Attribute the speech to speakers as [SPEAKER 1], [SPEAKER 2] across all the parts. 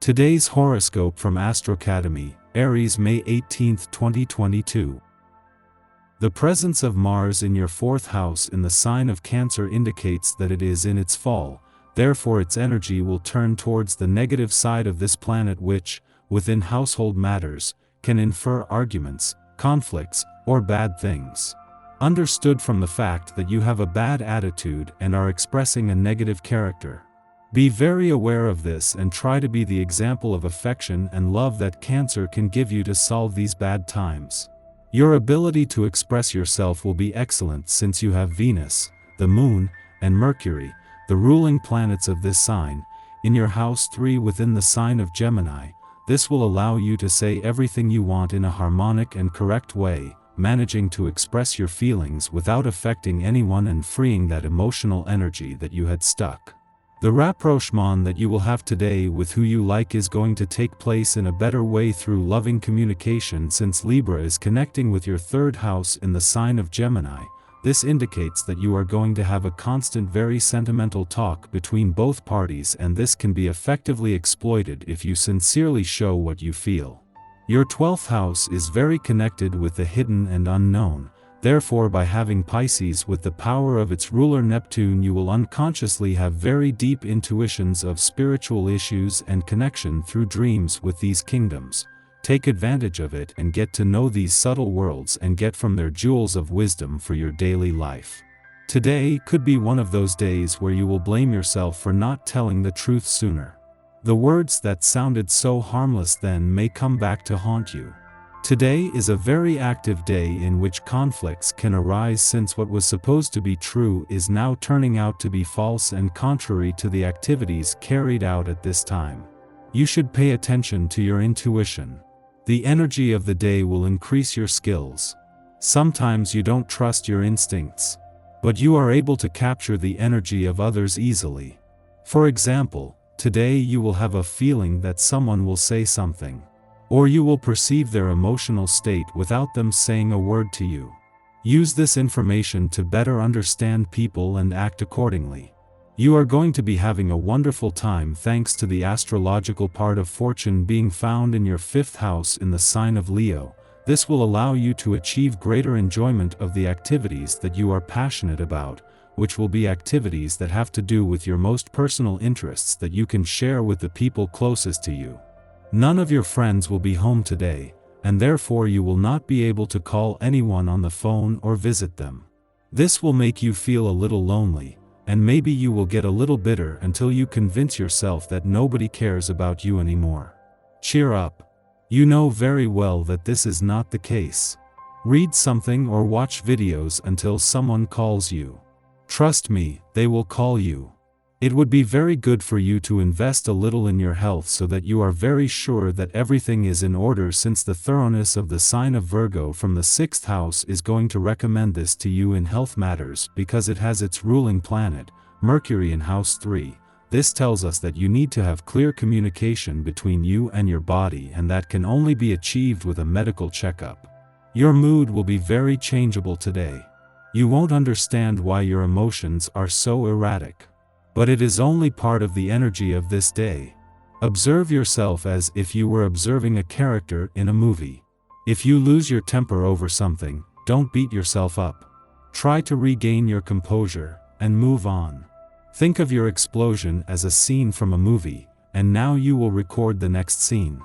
[SPEAKER 1] Today's horoscope from Astrocademy, Aries, May 18, 2022. The presence of Mars in your 4th house in the sign of Cancer indicates that it is in its fall, therefore its energy will turn towards the negative side of this planet which, within household matters, can infer arguments, conflicts, or bad things. Understood from the fact that you have a bad attitude and are expressing a negative character. Be very aware of this and try to be the example of affection and love that Cancer can give you to solve these bad times. Your ability to express yourself will be excellent since you have Venus, the Moon, and Mercury, the ruling planets of this sign, in your house 3 within the sign of Gemini. This will allow you to say everything you want in a harmonic and correct way, managing to express your feelings without affecting anyone and freeing that emotional energy that you had stuck. The rapprochement that you will have today with who you like is going to take place in a better way through loving communication since Libra is connecting with your 3rd house in the sign of Gemini. This indicates that you are going to have a constant, very sentimental talk between both parties, and this can be effectively exploited if you sincerely show what you feel. Your 12th house is very connected with the hidden and unknown, therefore by having Pisces with the power of its ruler Neptune you will unconsciously have very deep intuitions of spiritual issues and connection through dreams with these kingdoms. Take advantage of it and get to know these subtle worlds and get from their jewels of wisdom for your daily life. Today could be one of those days where you will blame yourself for not telling the truth sooner. The words that sounded so harmless then may come back to haunt you. Today is a very active day in which conflicts can arise since what was supposed to be true is now turning out to be false and contrary to the activities carried out at this time. You should pay attention to your intuition. The energy of the day will increase your skills. Sometimes you don't trust your instincts, but you are able to capture the energy of others easily. For example, today you will have a feeling that someone will say something, or you will perceive their emotional state without them saying a word to you. Use this information to better understand people and act accordingly. You are going to be having a wonderful time thanks to the astrological part of fortune being found in your 5th house in the sign of Leo. This will allow you to achieve greater enjoyment of the activities that you are passionate about, which will be activities that have to do with your most personal interests that you can share with the people closest to you. None of your friends will be home today, and therefore you will not be able to call anyone on the phone or visit them. This will make you feel a little lonely, and maybe you will get a little bitter until you convince yourself that nobody cares about you anymore. Cheer up. You know very well that this is not the case. Read something or watch videos until someone calls you. Trust me, they will call you. It would be very good for you to invest a little in your health so that you are very sure that everything is in order since the thoroughness of the sign of Virgo from the 6th house is going to recommend this to you in health matters because it has its ruling planet, Mercury, in house 3. This tells us that you need to have clear communication between you and your body, and that can only be achieved with a medical checkup. Your mood will be very changeable today. You won't understand why your emotions are so erratic. But it is only part of the energy of this day. Observe yourself as if you were observing a character in a movie. If you lose your temper over something, don't beat yourself up. Try to regain your composure and move on. Think of your explosion as a scene from a movie, and now you will record the next scene.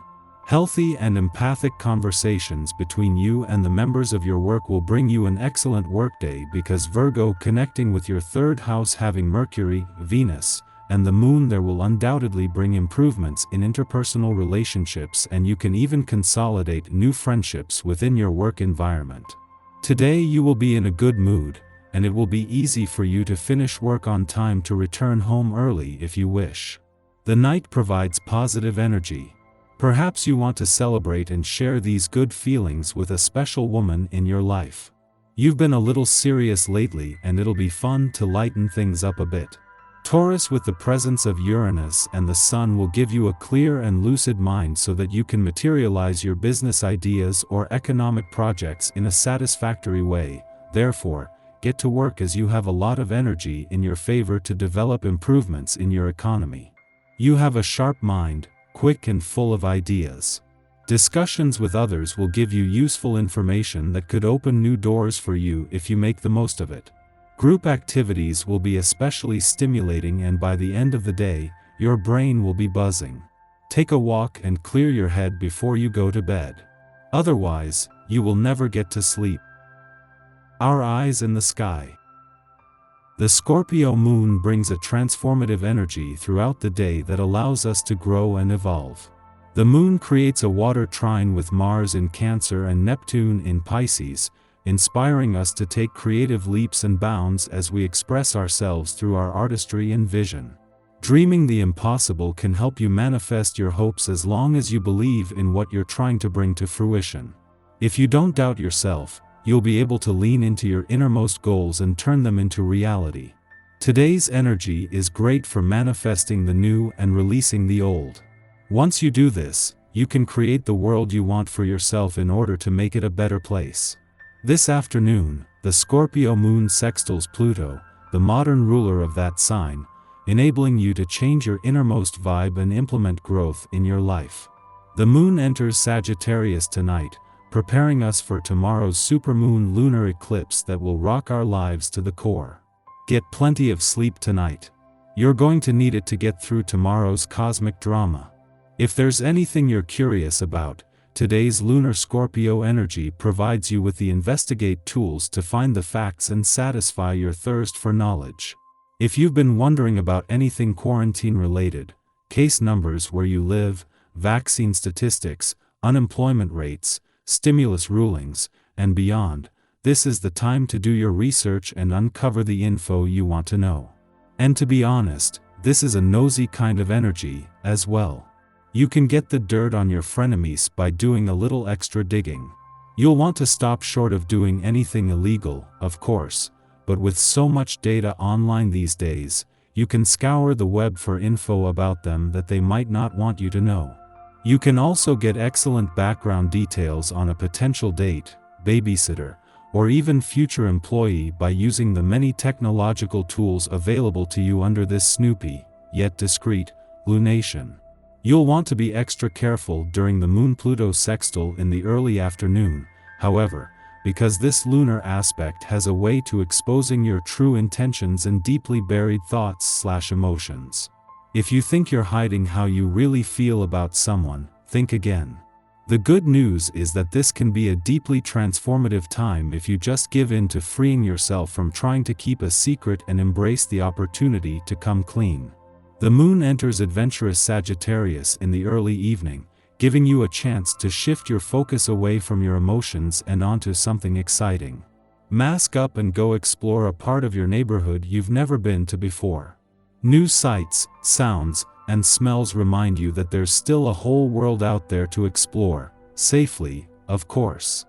[SPEAKER 1] Healthy and empathic conversations between you and the members of your work will bring you an excellent workday because Virgo connecting with your 3rd house having Mercury, Venus, and the Moon there will undoubtedly bring improvements in interpersonal relationships, and you can even consolidate new friendships within your work environment. Today you will be in a good mood, and it will be easy for you to finish work on time to return home early if you wish. The night provides positive energy. Perhaps you want to celebrate and share these good feelings with a special woman in your life. You've been a little serious lately, and it'll be fun to lighten things up a bit. Taurus with the presence of Uranus and the Sun will give you a clear and lucid mind so that you can materialize your business ideas or economic projects in a satisfactory way. Therefore, get to work as you have a lot of energy in your favor to develop improvements in your economy. You have a sharp mind, quick and full of ideas. Discussions with others will give you useful information that could open new doors for you if you make the most of it. Group activities will be especially stimulating, and by the end of the day, your brain will be buzzing. Take a walk and clear your head before you go to bed. Otherwise, you will never get to sleep. Our eyes in the sky. The Scorpio moon brings a transformative energy throughout the day that allows us to grow and evolve. The moon creates a water trine with Mars in Cancer and Neptune in Pisces, inspiring us to take creative leaps and bounds as we express ourselves through our artistry and vision. Dreaming the impossible can help you manifest your hopes as long as you believe in what you're trying to bring to fruition. If you don't doubt yourself, you'll be able to lean into your innermost goals and turn them into reality. Today's energy is great for manifesting the new and releasing the old. Once you do this, you can create the world you want for yourself in order to make it a better place. This afternoon, the Scorpio moon sextiles Pluto, the modern ruler of that sign, enabling you to change your innermost vibe and implement growth in your life. The moon enters Sagittarius tonight, preparing us for tomorrow's supermoon lunar eclipse that will rock our lives to the core. Get plenty of sleep tonight. You're going to need it to get through tomorrow's cosmic drama. If there's anything you're curious about, today's lunar Scorpio energy provides you with the investigate tools to find the facts and satisfy your thirst for knowledge. If you've been wondering about anything quarantine related, case numbers where you live, vaccine statistics, unemployment rates, stimulus rulings, and beyond, this is the time to do your research and uncover the info you want to know. And to be honest, this is a nosy kind of energy, as well. You can get the dirt on your frenemies by doing a little extra digging. You'll want to stop short of doing anything illegal, of course, but with so much data online these days, you can scour the web for info about them that they might not want you to know. You can also get excellent background details on a potential date, babysitter, or even future employee by using the many technological tools available to you under this snoopy, yet discreet, lunation. You'll want to be extra careful during the Moon-Pluto sextile in the early afternoon, however, because this lunar aspect has a way to exposing your true intentions and deeply buried thoughts/emotions. If you think you're hiding how you really feel about someone, think again. The good news is that this can be a deeply transformative time if you just give in to freeing yourself from trying to keep a secret and embrace the opportunity to come clean. The moon enters adventurous Sagittarius in the early evening, giving you a chance to shift your focus away from your emotions and onto something exciting. Mask up and go explore a part of your neighborhood you've never been to before. New sights, sounds, and smells remind you that there's still a whole world out there to explore, safely, of course.